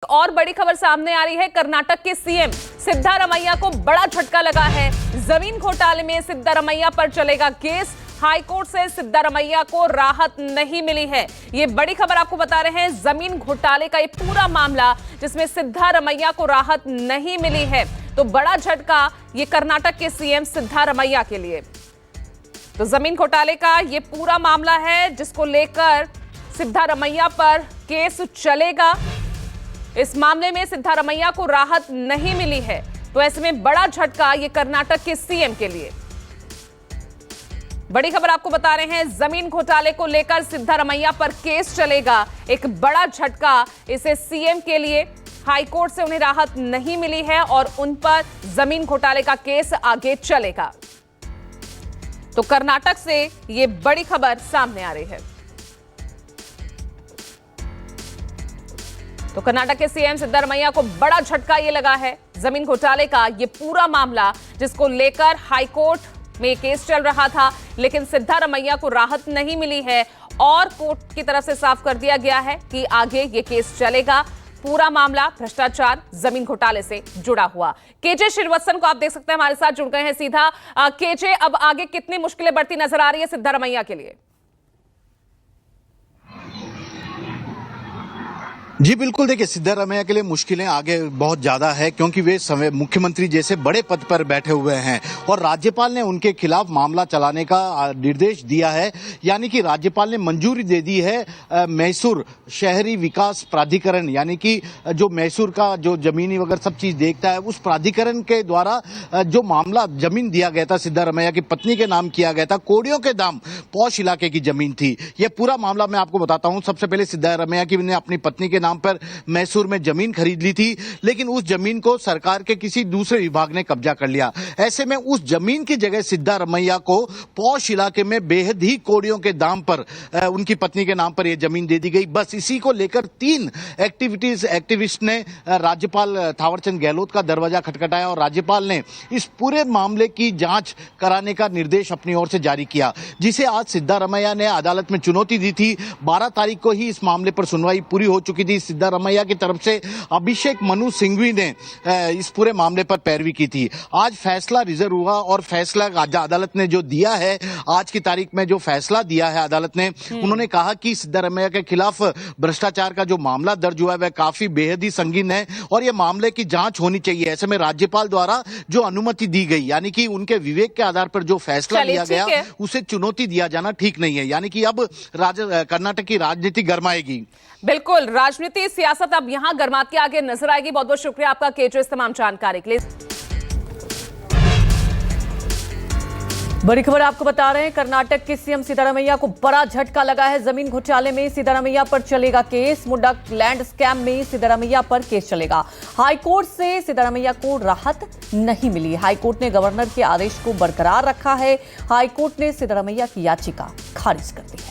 और बड़ी खबर सामने आ रही है। कर्नाटक के सीएम सिद्धारमैया को बड़ा झटका लगा है। जमीन घोटाले में सिद्धारमैया पर चलेगा केस। हाईकोर्ट से सिद्धारमैया को राहत नहीं मिली है। ये बड़ी खबर आपको बता रहे हैं। जमीन घोटाले का ये पूरा मामला जिसमें सिद्धारमैया को राहत नहीं मिली है, तो बड़ा झटका ये कर्नाटक के सीएम सिद्धारमैया के लिए। तो जमीन घोटाले का ये पूरा मामला है जिसको लेकर सिद्धारमैया पर केस चलेगा। इस मामले में सिद्धारमैया को राहत नहीं मिली है, तो ऐसे में बड़ा झटका ये कर्नाटक के सीएम के लिए। बड़ी खबर आपको बता रहे हैं। जमीन घोटाले को लेकर सिद्धारमैया पर केस चलेगा। एक बड़ा झटका इसे सीएम के लिए। हाईकोर्ट से उन्हें राहत नहीं मिली है और उन पर जमीन घोटाले का केस आगे चलेगा। तो कर्नाटक से ये बड़ी खबर सामने आ रही है। तो कर्नाटक के सीएम सिद्धारमैया को बड़ा झटका ये लगा है। जमीन घोटाले का ये पूरा मामला जिसको लेकर हाईकोर्ट में केस चल रहा था, लेकिन सिद्धारमैया को राहत नहीं मिली है और कोर्ट की तरफ से साफ कर दिया गया है कि आगे ये केस चलेगा। पूरा मामला भ्रष्टाचार जमीन घोटाले से जुड़ा हुआ। केजे श्रीवत्सन को आप देख सकते हैं, हमारे साथ जुड़ गए हैं सीधा। केजे, अब आगे कितनी मुश्किलें बढ़ती नजर आ रही है सिद्धारमैया के लिए? जी बिल्कुल, देखिए सिद्धारमैया के लिए मुश्किलें आगे बहुत ज्यादा है, क्योंकि वे मुख्यमंत्री जैसे बड़े पद पर बैठे हुए हैं और राज्यपाल ने उनके खिलाफ मामला चलाने का निर्देश दिया है। यानी कि राज्यपाल ने मंजूरी दे दी है मैसूर शहरी विकास प्राधिकरण, यानी कि जो मैसूर का जो जमीनी वगैरह सब चीज देखता है, उस प्राधिकरण के द्वारा जो मामला जमीन दिया गया था सिद्धारमैया की पत्नी के नाम किया गया था, कोड़ियों के दाम, पौष इलाके की जमीन थी। यह पूरा मामला मैं आपको बताता हूं। सबसे पहले सिद्धारमैया की ने अपनी पत्नी के पर मैसूर में जमीन खरीद ली थी, लेकिन उस जमीन को सरकार के किसी दूसरे विभाग ने कब्जा कर लिया। ऐसे में उस जमीन की जगह सिद्धारमैया को पौष इलाके में बेहद ही कोड़ियों के दाम पर उनकी पत्नी के नाम पर यह जमीन दे दी गई। बस इसी को लेकर 3 एक्टिविस्ट ने राज्यपाल थावरचंद गहलोत का दरवाजा खटखटाया और राज्यपाल ने इस पूरे मामले की जांच कराने का निर्देश अपनी ओर से जारी किया, जिसे आज सिद्धारमैया ने अदालत में चुनौती दी थी। 12 तारीख को ही इस मामले पर सुनवाई पूरी हो चुकी थी। सिद्धारमैया की तरफ से अभिषेक मनु सिंघवी ने इस पूरे मामले पर पैरवी की थी। आज फैसला रिजर्व हुआ और फैसला अदालत ने जो दिया है, आज की तारीख में जो फैसला दिया है अदालत ने, उन्होंने कहा कि सिद्धारमैया के खिलाफ भ्रष्टाचार का जो मामला दर्ज हुआ है वह काफी बेहद ही संगीन है और यह मामले की जांच होनी चाहिए। ऐसे में राज्यपाल द्वारा जो अनुमति दी गई, यानी कि उनके विवेक के आधार पर जो फैसला लिया गया, उसे चुनौती दिया जाना ठीक नहीं है। यानी कि अब कर्नाटक की राजनीति गरमाएगी। बिल्कुल, राजनीति सियासत अब यहां गरमाती आगे नजर आएगी। बहुत बहुत शुक्रिया आपका केजे इस तमाम जानकारी के लिए। बड़ी खबर आपको बता रहे हैं। कर्नाटक के सीएम सिद्धारमैया को बड़ा झटका लगा है। जमीन घोटाले में सिद्धारमैया पर चलेगा केस। मुंडा लैंड स्कैम में सिद्धारमैया पर केस चलेगा। हाईकोर्ट से सिद्धारमैया को राहत नहीं मिली। हाईकोर्ट ने गवर्नर के आदेश को बरकरार रखा है। हाईकोर्ट ने सिद्धारमैया की याचिका खारिज कर दी है।